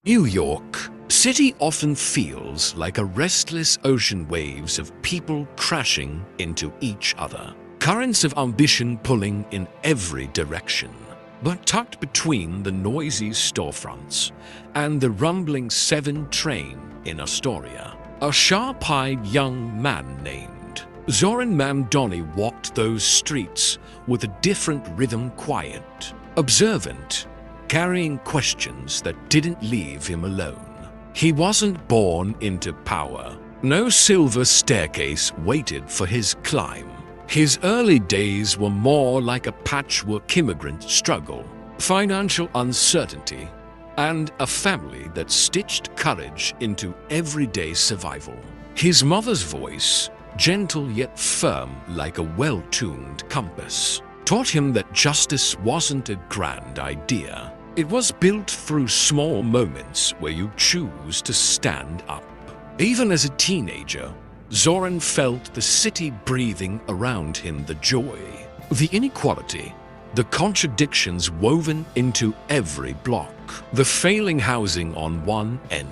New York City often feels like a restless ocean, waves of people crashing into each other, currents of ambition pulling in every direction. But tucked between the noisy storefronts and the rumbling 7 train in Astoria, a sharp-eyed young man named Zohran Mamdani walked those streets with a different rhythm, quiet, observant, carrying questions that didn't leave him alone. He wasn't born into power. No silver staircase waited for his climb. His early days were more like a patchwork immigrant struggle, financial uncertainty, and a family that stitched courage into everyday survival. His mother's voice, gentle yet firm like a well-tuned compass, taught him that justice wasn't a grand idea. It was built through small moments where you choose to stand up. Even as a teenager, Zohran felt the city breathing around him, the joy, the inequality, the contradictions woven into every block, the failing housing on one end,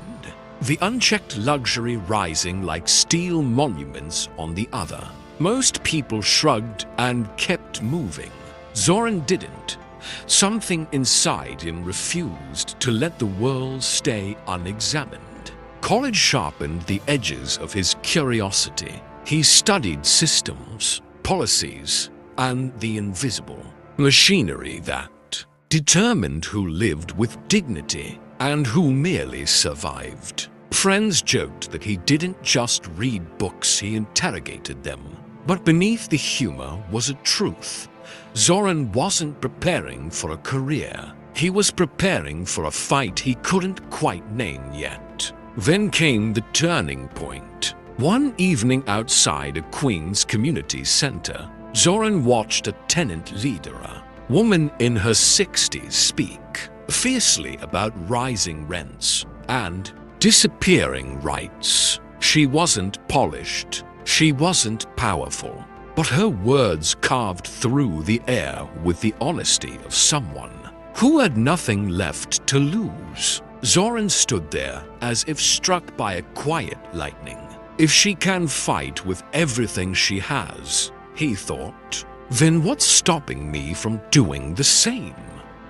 the unchecked luxury rising like steel monuments on the other. Most people shrugged and kept moving. Zohran didn't. Something inside him refused to let the world stay unexamined. College sharpened the edges of his curiosity. He studied systems, policies, and the invisible machinery that determined who lived with dignity and who merely survived. Friends joked that he didn't just read books, he interrogated them. But beneath the humor was a truth. Zohran wasn't preparing for a career. He was preparing for a fight he couldn't quite name yet. Then came the turning point. One evening outside a Queens community center, Zohran watched a tenant leader, a woman in her 60s, speak fiercely about rising rents and disappearing rights. She wasn't polished. She wasn't powerful. But her words carved through the air with the honesty of someone who had nothing left to lose. Zohran stood there as if struck by a quiet lightning. If she can fight with everything she has, he thought, then what's stopping me from doing the same?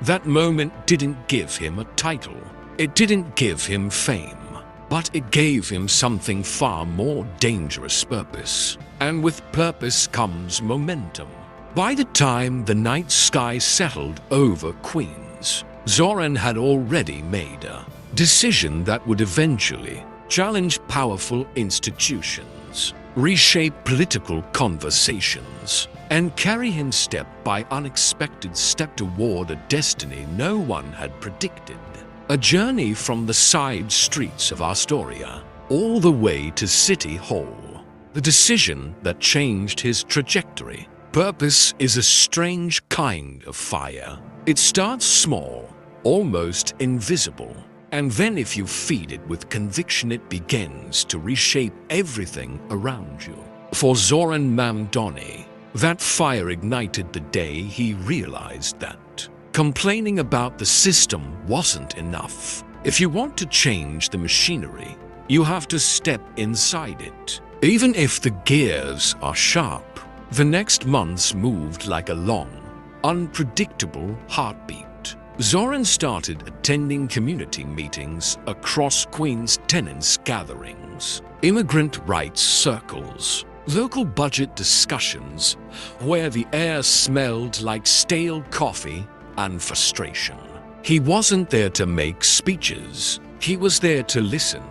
That moment didn't give him a title. It didn't give him fame. But it gave him something far more dangerous: purpose. And with purpose comes momentum. By the time the night sky settled over Queens, Zohran had already made a decision that would eventually challenge powerful institutions, reshape political conversations, and carry him step by unexpected step toward a destiny no one had predicted. A journey from the side streets of Astoria all the way to City Hall. The decision that changed his trajectory. Purpose is a strange kind of fire. It starts small, almost invisible, and then if you feed it with conviction, it begins to reshape everything around you. For Zohran Mamdani, that fire ignited the day he realized that complaining about the system wasn't enough. If you want to change the machinery, you have to step inside it. Even if the gears are sharp, the next months moved like a long, unpredictable heartbeat. Zohran started attending community meetings across Queens, tenants gatherings, immigrant rights circles, local budget discussions where the air smelled like stale coffee and frustration. He wasn't there to make speeches. He was there to listen,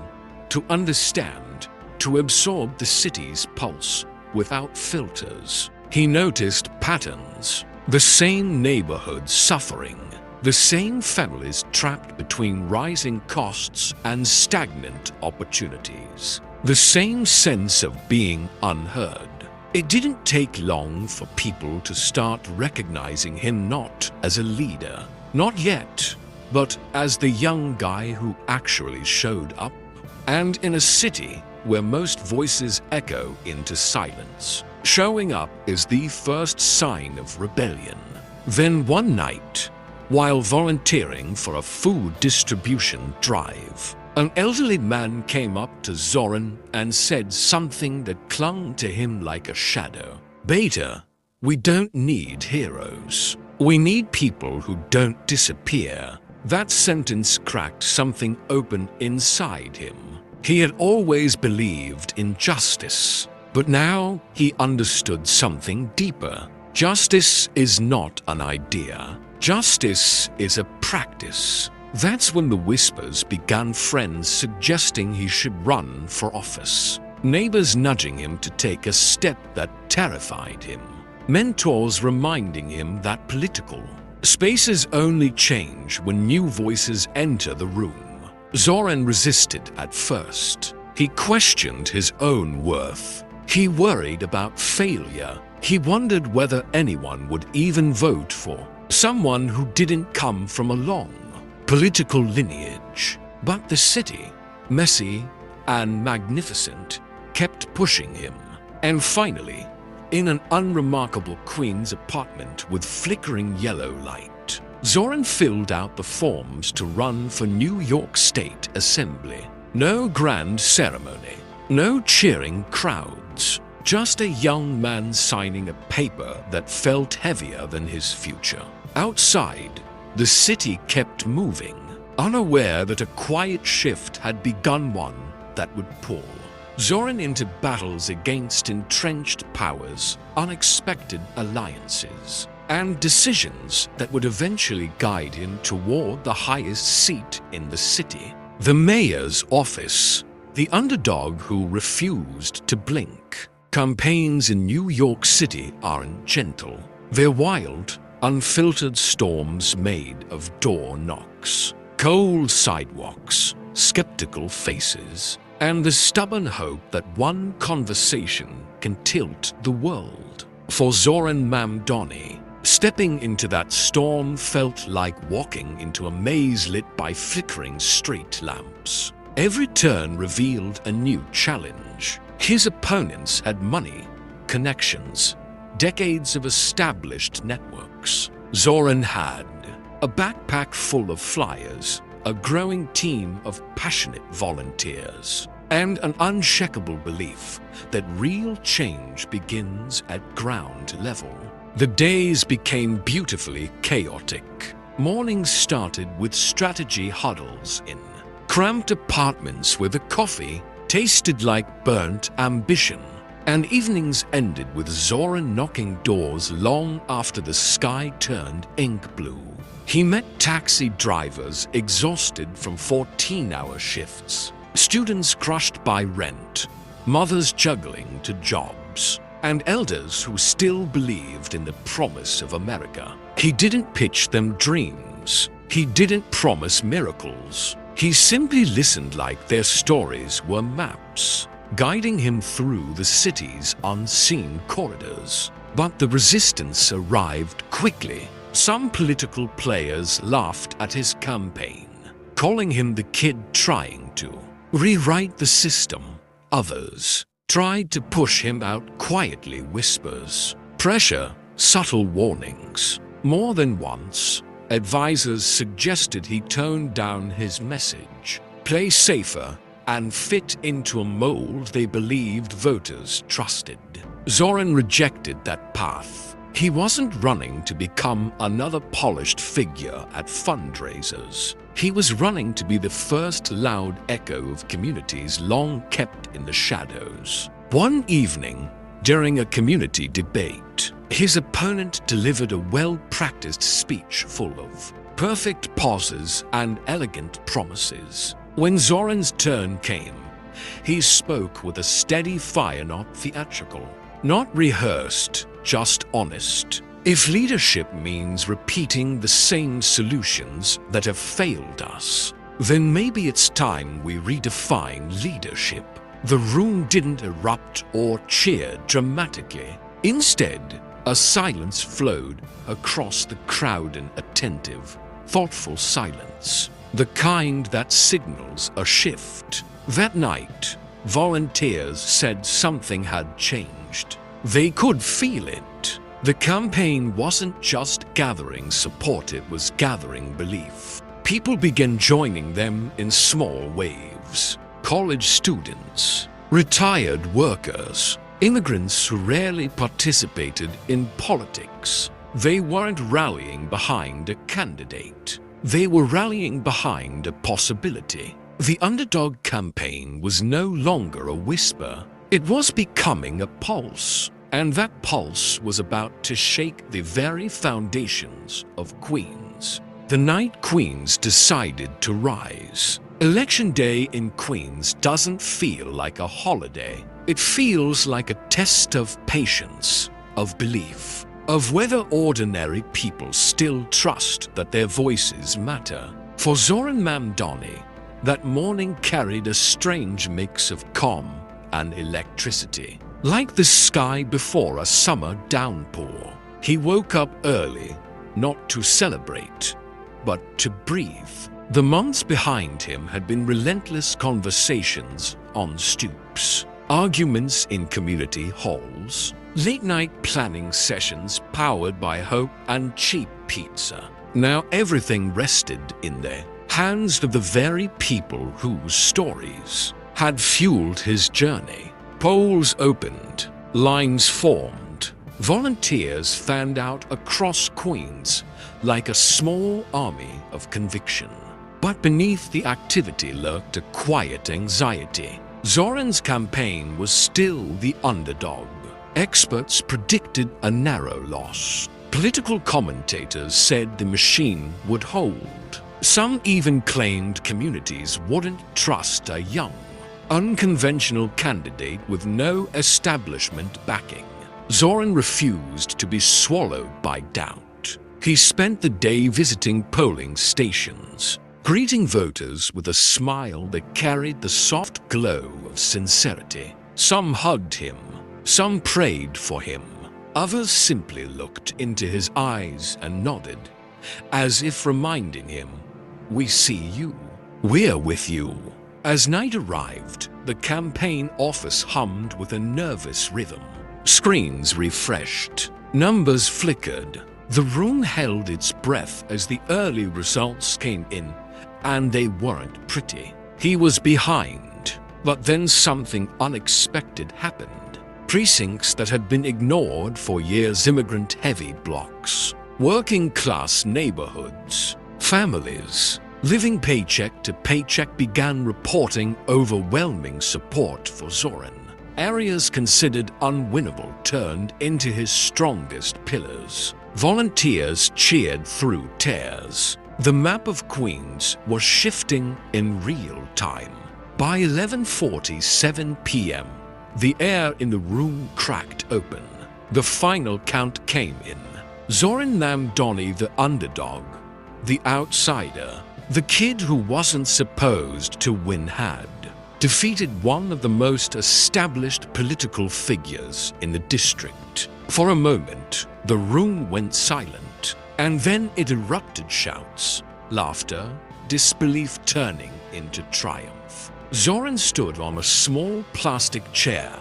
to understand, to absorb the city's pulse without filters. He noticed patterns, the same neighborhoods suffering, the same families trapped between rising costs and stagnant opportunities, the same sense of being unheard. It didn't take long for people to start recognizing him not as a leader, not yet, but as the young guy who actually showed up. And in a city where most voices echo into silence, showing up is the first sign of rebellion. Then one night, while volunteering for a food distribution drive. An elderly man came up to Zohran and said something that clung to him like a shadow. "Beta, we don't need heroes. We need people who don't disappear." That sentence cracked something open inside him. He had always believed in justice, but now he understood something deeper. Justice is not an idea. Justice is a practice. That's when the whispers began, friends suggesting he should run for office, neighbors nudging him to take a step that terrified him, mentors reminding him that political spaces only change when new voices enter the room. Zohran resisted at first. He questioned his own worth. He worried about failure. He wondered whether anyone would even vote for someone who didn't come from a long political lineage. But the city, messy and magnificent, kept pushing him. And finally, in an unremarkable Queen's apartment with flickering yellow light, Zohran filled out the forms to run for New York State Assembly. No grand ceremony, no cheering crowds, just a young man signing a paper that felt heavier than his future. Outside, the city kept moving, unaware that a quiet shift had begun, one that would pull Zohran into battles against entrenched powers, unexpected alliances, and decisions that would eventually guide him toward the highest seat in the city, the mayor's office. The underdog who refused to blink. Campaigns in New York City aren't gentle. They're wild, unfiltered storms made of door knocks, cold sidewalks, skeptical faces, and the stubborn hope that one conversation can tilt the world. For Zohran Mamdani, stepping into that storm felt like walking into a maze lit by flickering street lamps. Every turn revealed a new challenge. His opponents had money, connections, decades of established networks. Zohran had a backpack full of flyers, a growing team of passionate volunteers, and an unshakable belief that real change begins at ground level. The days became beautifully chaotic. Mornings started with strategy huddles in cramped apartments where the coffee tasted like burnt ambition, and evenings ended with Zohran knocking doors long after the sky turned ink blue. He met taxi drivers exhausted from 14-hour shifts, students crushed by rent, mothers juggling two jobs, and elders who still believed in the promise of America. He didn't pitch them dreams. He didn't promise miracles. He simply listened like their stories were maps, guiding him through the city's unseen corridors. But the resistance arrived quickly. Some political players laughed at his campaign, calling him the kid trying to rewrite the system. Others tried to push him out quietly, whispers, pressure, subtle warnings. More than once, advisors suggested he tone down his message, play safer, and fit into a mold they believed voters trusted. Zohran rejected that path. He wasn't running to become another polished figure at fundraisers. He was running to be the first loud echo of communities long kept in the shadows. One evening, during a community debate, his opponent delivered a well-practiced speech full of perfect pauses and elegant promises. When Zohran's turn came, he spoke with a steady fire, not theatrical, not rehearsed, just honest. If leadership means repeating the same solutions that have failed us, then maybe it's time we redefine leadership. The room didn't erupt or cheer dramatically. Instead, a silence flowed across the crowd, an attentive, thoughtful silence, the kind that signals a shift. That night, volunteers said something had changed. They could feel it. The campaign wasn't just gathering support, it was gathering belief. People began joining them in small waves. College students, retired workers, immigrants who rarely participated in politics. They weren't rallying behind a candidate. They were rallying behind a possibility. The Underdog campaign was no longer a whisper. It was becoming a pulse, and that pulse was about to shake the very foundations of Queens. The night Queens decided to rise. Election day in Queens doesn't feel like a holiday. It feels like a test of patience, of belief, of whether ordinary people still trust that their voices matter. For Zohran Mamdani, that morning carried a strange mix of calm and electricity, like the sky before a summer downpour. He woke up early, not to celebrate, but to breathe. The months behind him had been relentless conversations on stoops, arguments in community halls, late-night planning sessions powered by hope and cheap pizza. Now everything rested in the hands of the very people whose stories had fueled his journey. Polls opened, lines formed, volunteers fanned out across Queens like a small army of conviction. But beneath the activity lurked a quiet anxiety. Zohran's campaign was still the underdog. Experts predicted a narrow loss. Political commentators said the machine would hold. Some even claimed communities wouldn't trust a young, unconventional candidate with no establishment backing. Zohran refused to be swallowed by doubt. He spent the day visiting polling stations, greeting voters with a smile that carried the soft glow of sincerity. Some hugged him, some prayed for him. Others simply looked into his eyes and nodded, as if reminding him, "We see you. We're with you." As night arrived, the campaign office hummed with a nervous rhythm. Screens refreshed, numbers flickered. The room held its breath as the early results came in, and they weren't pretty. He was behind, but then something unexpected happened. Precincts that had been ignored for years, immigrant-heavy blocks, working-class neighborhoods, families living paycheck to paycheck began reporting overwhelming support for Zohran. Areas considered unwinnable turned into his strongest pillars. Volunteers cheered through tears. The map of Queens was shifting in real time. By 11:47 p.m., the air in the room cracked open. The final count came in. Zohran Mamdani, the underdog, the outsider, the kid who wasn't supposed to win, had defeated one of the most established political figures in the district. For a moment, the room went silent, and then it erupted: shouts, laughter, disbelief turning into triumph. Zohran stood on a small plastic chair,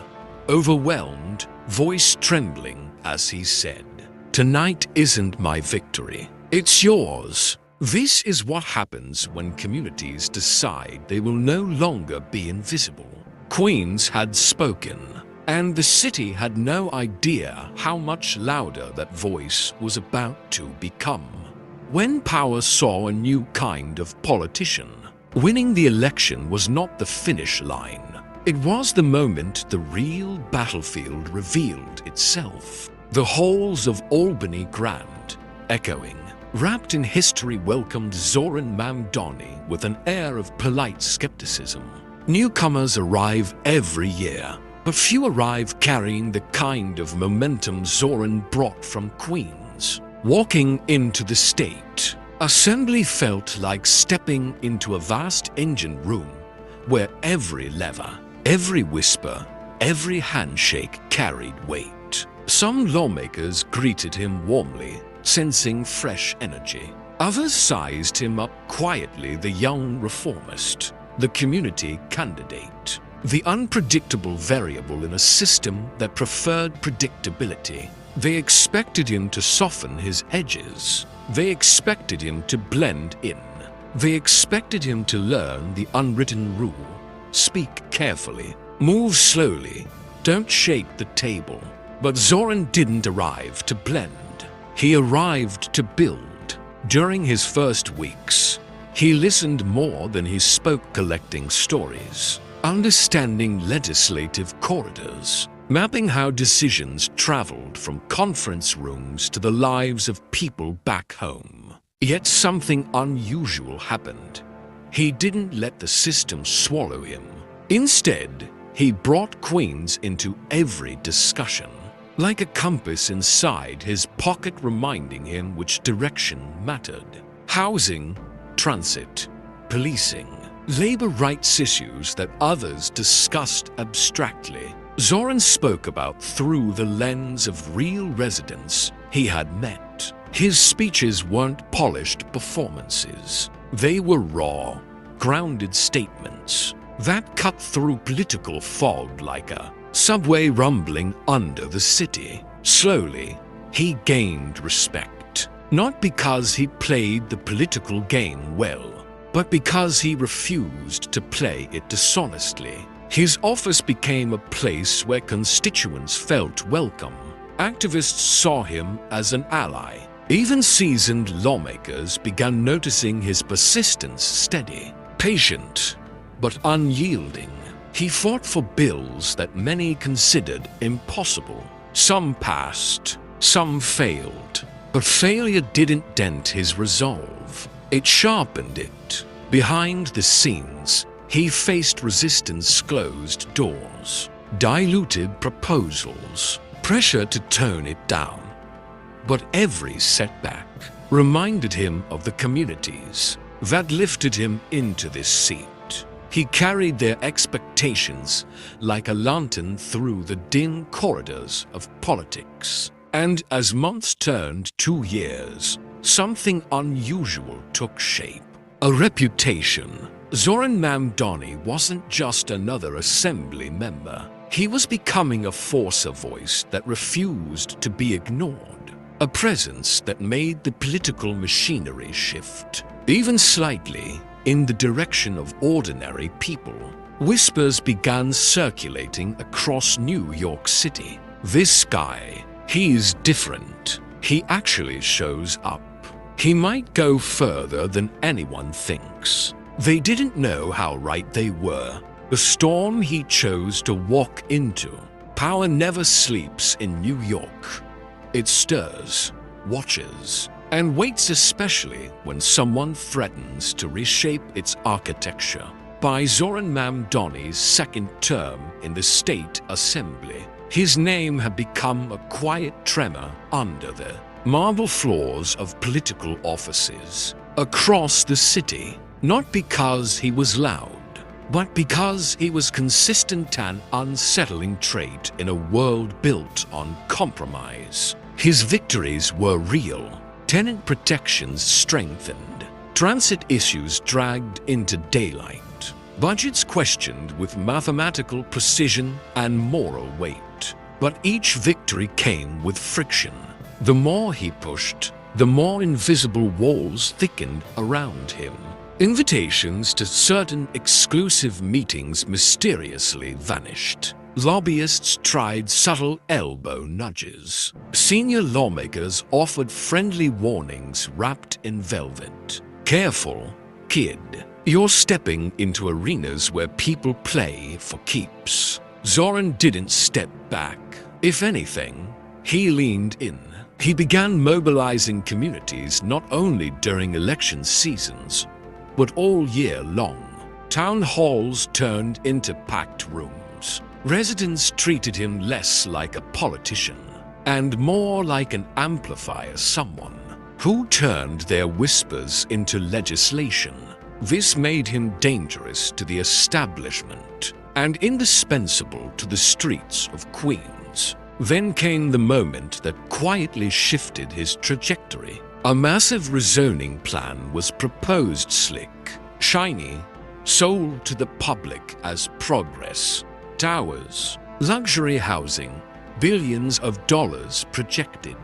overwhelmed, voice trembling as he said, "Tonight isn't my victory, it's yours." This is what happens when communities decide they will no longer be invisible. Queens had spoken, and the city had no idea how much louder that voice was about to become. When power saw a new kind of politician, winning the election was not the finish line. It was the moment the real battlefield revealed itself. The halls of Albany Grand, echoing, wrapped in history, welcomed Zohran Mamdani with an air of polite skepticism. Newcomers arrive every year, but few arrive carrying the kind of momentum Zohran brought from Queens. Walking into the state, assembly felt like stepping into a vast engine room where every lever, every whisper, every handshake carried weight. Some lawmakers greeted him warmly, sensing fresh energy. Others sized him up quietly: the young reformist, the community candidate, the unpredictable variable in a system that preferred predictability. They expected him to soften his edges. They expected him to blend in. They expected him to learn the unwritten rule. Speak carefully. Move slowly. Don't shake the table. But Zohran didn't arrive to blend. He arrived to build. During his first weeks, he listened more than he spoke, collecting stories, understanding legislative corridors, mapping how decisions traveled from conference rooms to the lives of people back home. Yet something unusual happened. He didn't let the system swallow him. Instead, he brought Queens into every discussion, like a compass inside his pocket reminding him which direction mattered. Housing, transit, policing, labor rights issues that others discussed abstractly, Zohran spoke about through the lens of real residents he had met. His speeches weren't polished performances. They were raw, grounded statements that cut through political fog like a subway rumbling under the city. Slowly, he gained respect, not because he played the political game well, but because he refused to play it dishonestly. His office became a place where constituents felt welcome. Activists saw him as an ally. Even seasoned lawmakers began noticing his persistence, steady, patient, but unyielding. He fought for bills that many considered impossible. Some passed, some failed. But failure didn't dent his resolve. It sharpened it. Behind the scenes, he faced resistance, closed doors, diluted proposals, pressure to tone it down. But every setback reminded him of the communities that lifted him into this seat. He carried their expectations like a lantern through the dim corridors of politics. And as months turned 2 years, something unusual took shape. A reputation. Zohran Mamdani wasn't just another assembly member. He was becoming a force, a voice that refused to be ignored. A presence that made the political machinery shift, even slightly, in the direction of ordinary people. Whispers began circulating across New York City. This guy, he's different. He actually shows up. He might go further than anyone thinks. They didn't know how right they were. The storm he chose to walk into. Power never sleeps in New York. It stirs, watches, and waits, especially when someone threatens to reshape its architecture. By Zohran Mamdani's second term in the State Assembly, his name had become a quiet tremor under the marble floors of political offices across the city, not because he was loud, but because he was consistent, an unsettling trait in a world built on compromise. His victories were real. Tenant protections strengthened. Transit issues dragged into daylight. Budgets questioned with mathematical precision and moral weight. But each victory came with friction. The more he pushed, the more invisible walls thickened around him. Invitations to certain exclusive meetings mysteriously vanished. Lobbyists tried subtle elbow nudges. Senior lawmakers offered friendly warnings wrapped in velvet. Careful, kid. You're stepping into arenas where people play for keeps. Zohran didn't step back. If anything, he leaned in. He began mobilizing communities not only during election seasons, but all year long. Town halls turned into packed rooms. Residents treated him less like a politician and more like an amplifier, someone who turned their whispers into legislation. This made him dangerous to the establishment and indispensable to the streets of Queens. Then came the moment that quietly shifted his trajectory. A massive rezoning plan was proposed, slick, shiny, sold to the public as progress. Towers, luxury housing, billions of dollars projected.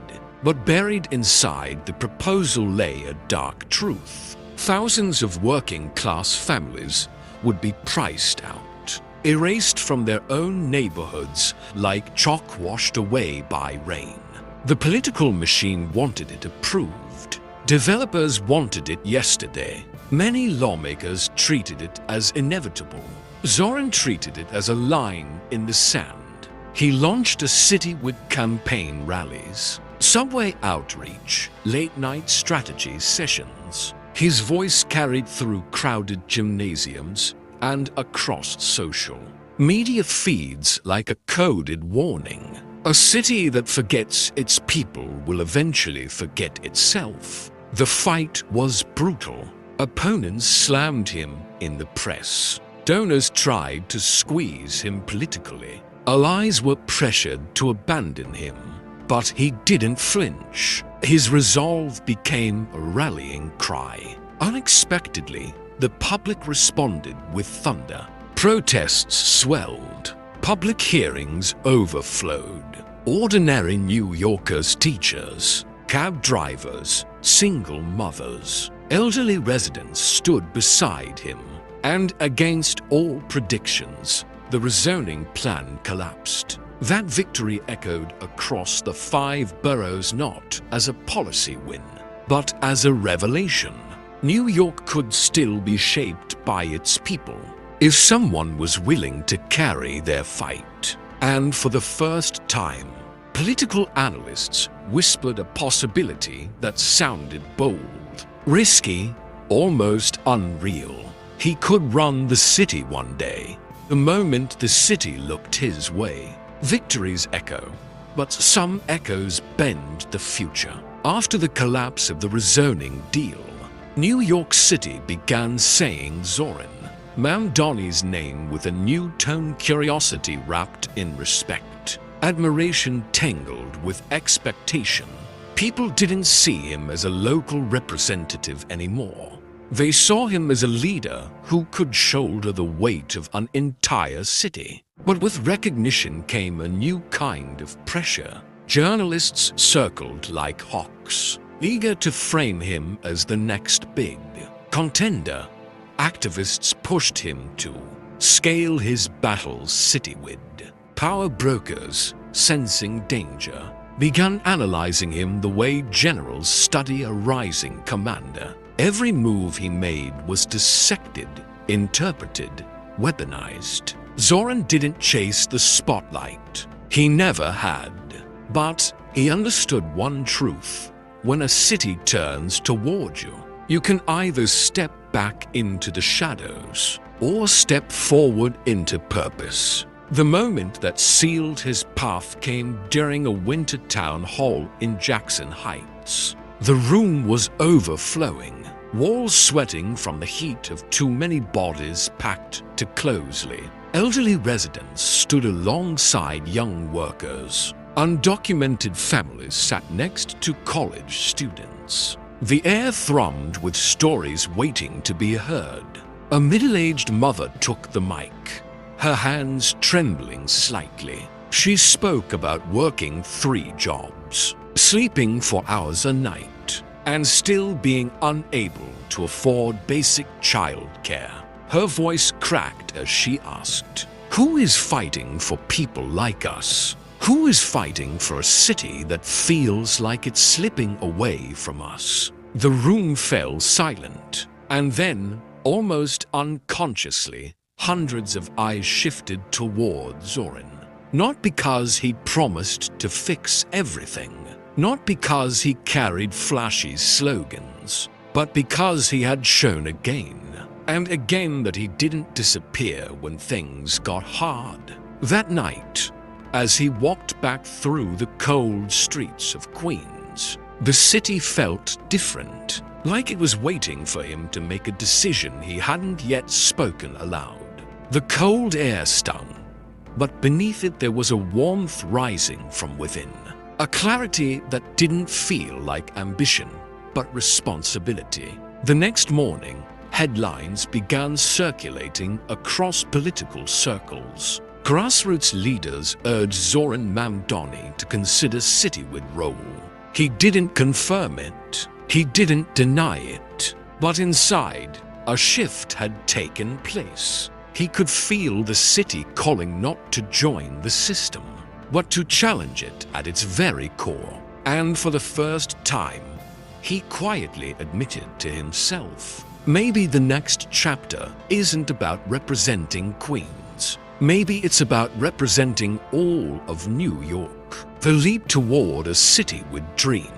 But buried inside the proposal lay a dark truth. Thousands of working-class families would be priced out, erased from their own neighborhoods like chalk washed away by rain. The political machine wanted it approved. Developers wanted it yesterday. Many lawmakers treated it as inevitable. Zohran treated it as a line in the sand. He launched a city with campaign rallies, subway outreach, late-night strategy sessions. His voice carried through crowded gymnasiums and across social media feeds like a coded warning. A city that forgets its people will eventually forget itself. The fight was brutal. Opponents slammed him in the press. Donors tried to squeeze him politically. Allies were pressured to abandon him. But he didn't flinch. His resolve became a rallying cry. Unexpectedly, the public responded with thunder. Protests swelled. Public hearings overflowed. Ordinary New Yorkers, teachers, cab drivers, single mothers, elderly residents stood beside him. And against all predictions, the rezoning plan collapsed. That victory echoed across the 5 boroughs not as a policy win, but as a revelation. New York could still be shaped by its people if someone was willing to carry their fight. And for the first time, political analysts whispered a possibility that sounded bold, risky, almost unreal. He could run the city one day, the moment the city looked his way. Victories echo, but some echoes bend the future. After the collapse of the rezoning deal, New York City began saying Zohran Mamdani's name with a new tone, curiosity wrapped in respect, admiration tangled with expectation. People didn't see him as a local representative anymore. They saw him as a leader who could shoulder the weight of an entire city. But with recognition came a new kind of pressure. Journalists circled like hawks, eager to frame him as the next big contender. Activists pushed him to scale his battles citywide. Power brokers, sensing danger, began analyzing him the way generals study a rising commander. Every move he made was dissected, interpreted, weaponized. Zohran didn't chase the spotlight. He never had. But he understood one truth. When a city turns toward you, you can either step back into the shadows or step forward into purpose. The moment that sealed his path came during a winter town hall in Jackson Heights. The room was overflowing, walls sweating from the heat of too many bodies packed too closely. Elderly residents stood alongside young workers. Undocumented families sat next to college students. The air thrummed with stories waiting to be heard. A middle-aged mother took the mic, her hands trembling slightly. She spoke about working 3 jobs, sleeping for hours a night, and still being unable to afford basic childcare. Her voice cracked as she asked, "Who is fighting for people like us? Who is fighting for a city that feels like it's slipping away from us?" The room fell silent, and then, almost unconsciously, hundreds of eyes shifted toward Zohran. Not because he'd promised to fix everything, not because he carried flashy slogans, but because he had shown again and again that he didn't disappear when things got hard. That night, as he walked back through the cold streets of Queens, the city felt different, like it was waiting for him to make a decision he hadn't yet spoken aloud. The cold air stung, but beneath it there was a warmth rising from within, a clarity that didn't feel like ambition, but responsibility. The next morning, headlines began circulating across political circles. Grassroots leaders urged Zohran Mamdani to consider city withdrawal. He didn't confirm it. He didn't deny it. But inside, a shift had taken place. He could feel the city calling not to join the system, but to challenge it at its very core. And for the first time, he quietly admitted to himself, maybe the next chapter isn't about representing Queens. Maybe it's about representing all of New York. The leap toward a city with dream.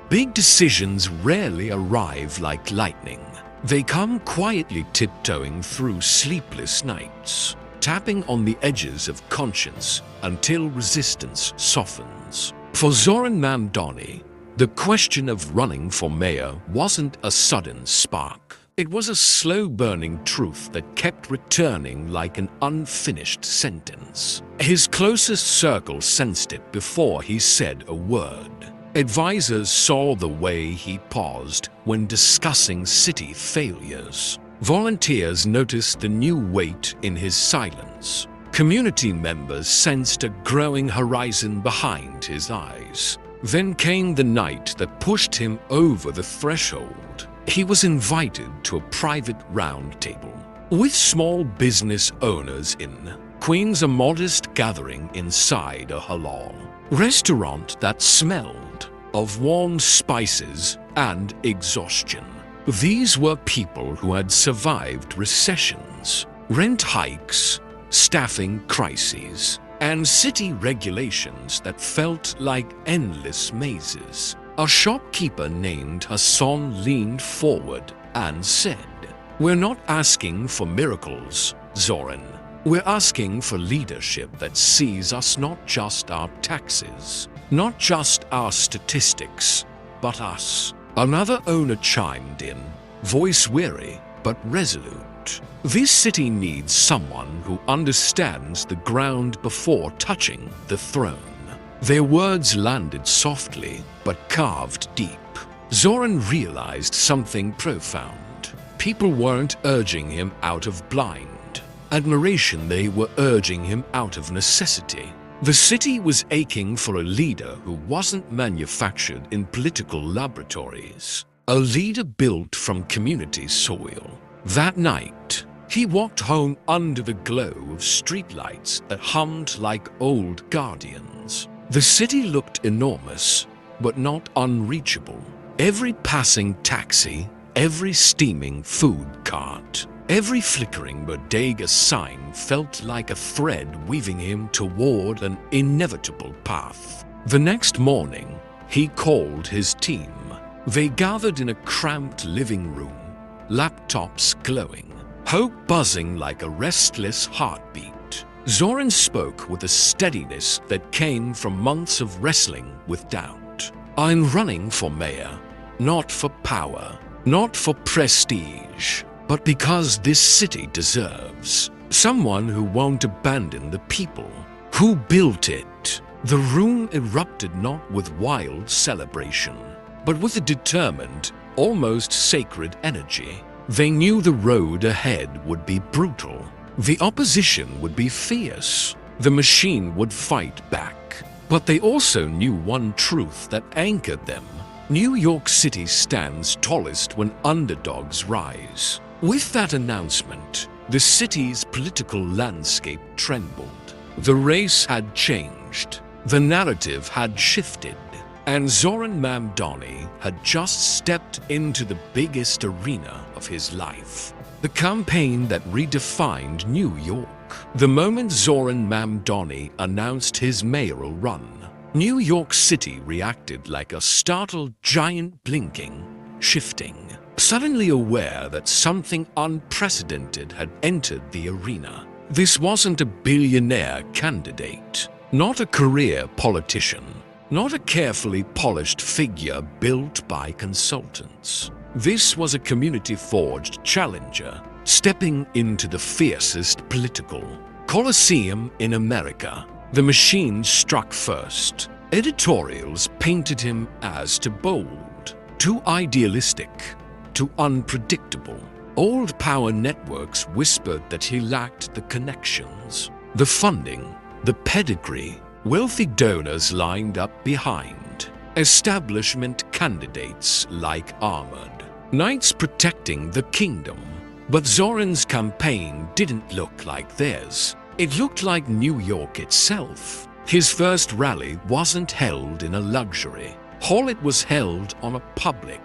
Big decisions rarely arrive like lightning. They come quietly tiptoeing through sleepless nights, tapping on the edges of conscience until resistance softens. For Zohran Mamdani, the question of running for mayor wasn't a sudden spark. It was a slow-burning truth that kept returning like an unfinished sentence. His closest circle sensed it before he said a word. Advisors saw the way he paused when discussing city failures. Volunteers noticed the new weight in his silence. Community members sensed a growing horizon behind his eyes. Then came the night that pushed him over the threshold. He was invited to a private roundtable with small business owners in Queens, a modest gathering inside a halal restaurant that smelled of warm spices and exhaustion. These were people who had survived recessions, rent hikes, staffing crises, and city regulations that felt like endless mazes. A shopkeeper named Hassan leaned forward and said, "We're not asking for miracles, Zohran. We're asking for leadership that sees us not just our taxes, not just our statistics, but us." Another owner chimed in, voice weary but resolute. "This city needs someone who understands the ground before touching the throne." Their words landed softly but carved deep. Zohran realized something profound. People weren't urging him out of blind admiration, they were urging him out of necessity. The city was aching for a leader who wasn't manufactured in political laboratories, a leader built from community soil. That night, he walked home under the glow of streetlights that hummed like old guardians. The city looked enormous, but not unreachable. Every passing taxi, every steaming food cart, every flickering bodega sign felt like a thread weaving him toward an inevitable path. The next morning, he called his team. They gathered in a cramped living room, laptops glowing, hope buzzing like a restless heartbeat. Zohran spoke with a steadiness that came from months of wrestling with doubt. "I'm running for mayor, not for power, not for prestige, but because this city deserves someone who won't abandon the people who built it." The room erupted not with wild celebration, but with a determined, almost sacred energy. They knew the road ahead would be brutal. The opposition would be fierce. The machine would fight back. But they also knew one truth that anchored them. New York City stands tallest when underdogs rise. With that announcement, the city's political landscape trembled. The race had changed. The narrative had shifted. And Zohran Mamdani had just stepped into the biggest arena of his life. The campaign that redefined New York. The moment Zohran Mamdani announced his mayoral run, New York City reacted like a startled giant, blinking, shifting, suddenly aware that something unprecedented had entered the arena. This wasn't a billionaire candidate, not a career politician, not a carefully polished figure built by consultants. This was a community-forged challenger, stepping into the fiercest political coliseum in America. The machine struck first. Editorials painted him as too bold, too idealistic, too unpredictable. Old power networks whispered that he lacked the connections. The funding, the pedigree, wealthy donors lined up behind. Establishment candidates like armored knights protecting the kingdom. But Zohran's campaign didn't look like theirs. It looked like New York itself. His first rally wasn't held in a luxury hall, it was held on a public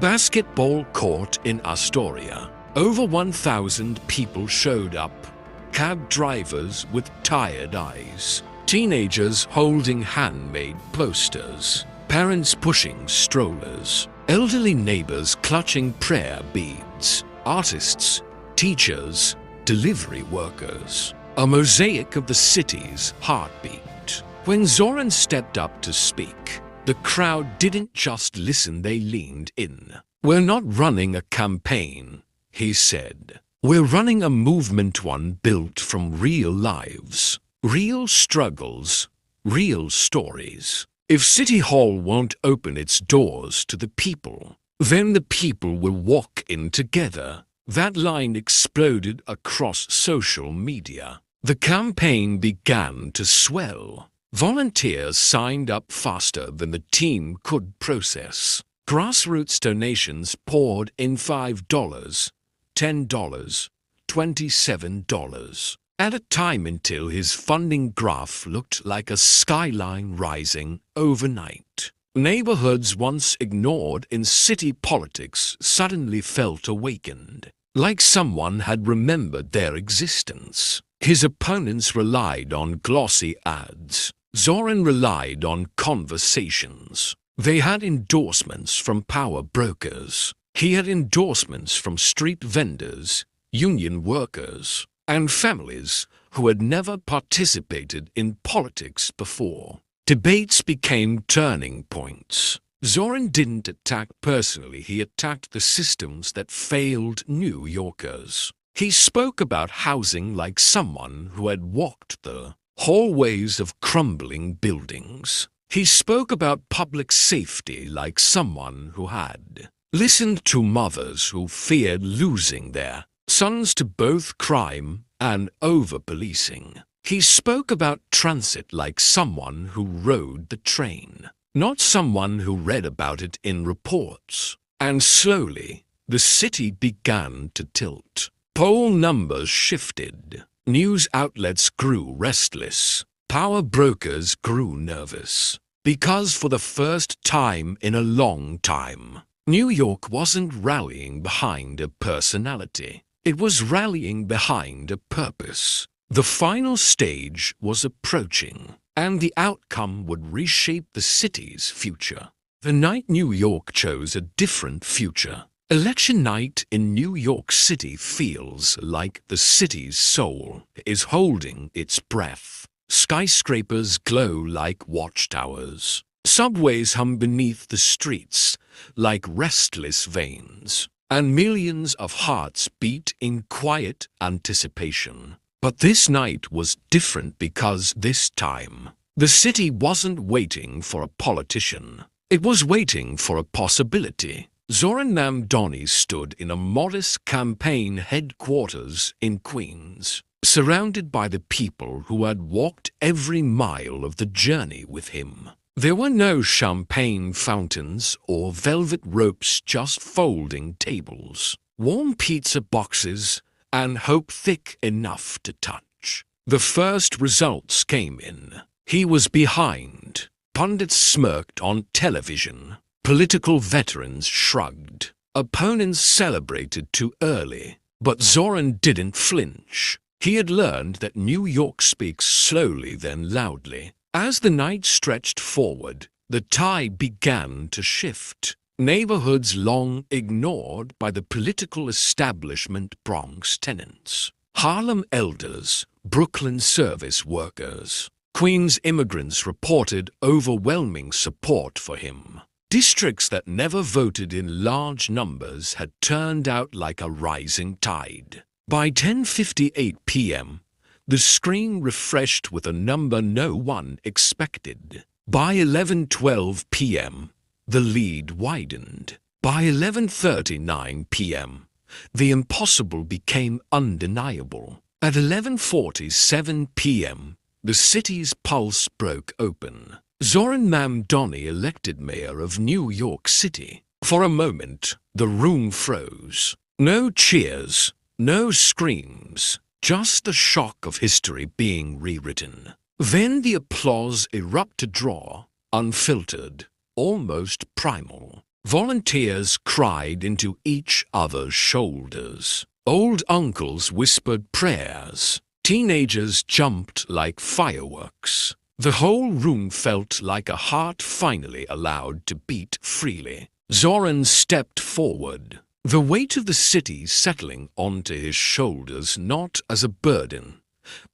basketball court in Astoria. Over 1,000 people showed up, cab drivers with tired eyes, teenagers holding handmade posters, parents pushing strollers, elderly neighbors clutching prayer beads, artists, teachers, delivery workers, a mosaic of the city's heartbeat. When Zohran stepped up to speak, the crowd didn't just listen, they leaned in. "We're not running a campaign," he said. "We're running a movement, one built from real lives, real struggles, real stories. If City Hall won't open its doors to the people, then the people will walk in together." That line exploded across social media. The campaign began to swell. Volunteers signed up faster than the team could process. Grassroots donations poured in $5, $10, $27 at a time until his funding graph looked like a skyline rising overnight. Neighborhoods once ignored in city politics suddenly felt awakened, like someone had remembered their existence. His opponents relied on glossy ads. Zohran relied on conversations. They had endorsements from power brokers. He had endorsements from street vendors, union workers, and families who had never participated in politics before. Debates became turning points. Zohran didn't attack personally, he attacked the systems that failed New Yorkers. He spoke about housing like someone who had walked the hallways of crumbling buildings. He spoke about public safety like someone who had listened to mothers who feared losing their sons to both crime and over-policing. He spoke about transit like someone who rode the train, not someone who read about it in reports. And slowly, the city began to tilt. Poll numbers shifted. News outlets grew restless. Power brokers grew nervous. Because for the first time in a long time, New York wasn't rallying behind a personality. It was rallying behind a purpose. The final stage was approaching, and the outcome would reshape the city's future. The night New York chose a different future. Election night in New York City feels like the city's soul is holding its breath. Skyscrapers glow like watchtowers. Subways hum beneath the streets like restless veins, and millions of hearts beat in quiet anticipation. But this night was different because this time, the city wasn't waiting for a politician. It was waiting for a possibility. Zohran Mamdani stood in a modest campaign headquarters in Queens, surrounded by the people who had walked every mile of the journey with him. There were no champagne fountains or velvet ropes, just folding tables, warm pizza boxes, and hope thick enough to touch. The first results came in. He was behind. Pundits smirked on television. Political veterans shrugged. Opponents celebrated too early. But Zohran didn't flinch. He had learned that New York speaks slowly then loudly. As the night stretched forward, the tide began to shift. Neighborhoods long ignored by the political establishment, Bronx tenants, Harlem elders, Brooklyn service workers, Queens immigrants reported overwhelming support for him. Districts that never voted in large numbers had turned out like a rising tide. By 10:58 p.m., the screen refreshed with a number no one expected. By 11:12 p.m., the lead widened. By 11:39 p.m., the impossible became undeniable. At 11:47 p.m., the city's pulse broke open. Zohran Mamdani elected mayor of New York City. For a moment, the room froze. No cheers, no screams, just the shock of history being rewritten. Then the applause erupted raw, unfiltered, almost primal. Volunteers cried into each other's shoulders. Old uncles whispered prayers. Teenagers jumped like fireworks. The whole room felt like a heart finally allowed to beat freely. Zohran stepped forward, the weight of the city settling onto his shoulders not as a burden,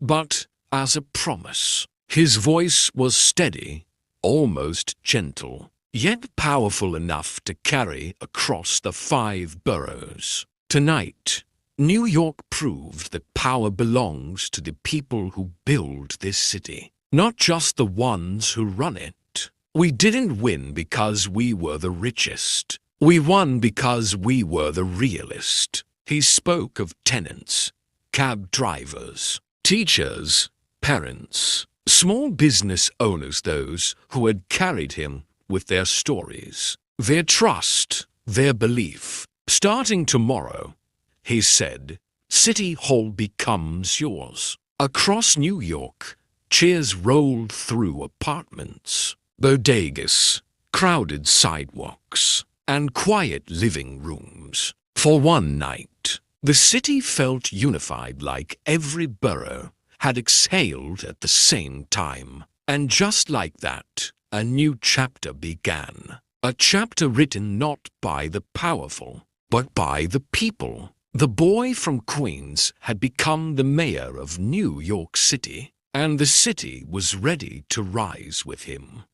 but as a promise. His voice was steady, almost gentle, yet powerful enough to carry across the 5 boroughs. Tonight, New York proved that power belongs to the people who build this city, not just the ones who run it. We didn't win because we were the richest. We won because we were the realest. He spoke of tenants, cab drivers, teachers, parents, small business owners, those who had carried him with their stories, their trust, their belief. Starting tomorrow, he said, City Hall becomes yours. Across New York, cheers rolled through apartments, bodegas, crowded sidewalks, and quiet living rooms. For one night, the city felt unified, like every borough had exhaled at the same time. And just like that, a new chapter began. A chapter written not by the powerful, but by the people. The boy from Queens had become the mayor of New York City, and the city was ready to rise with him.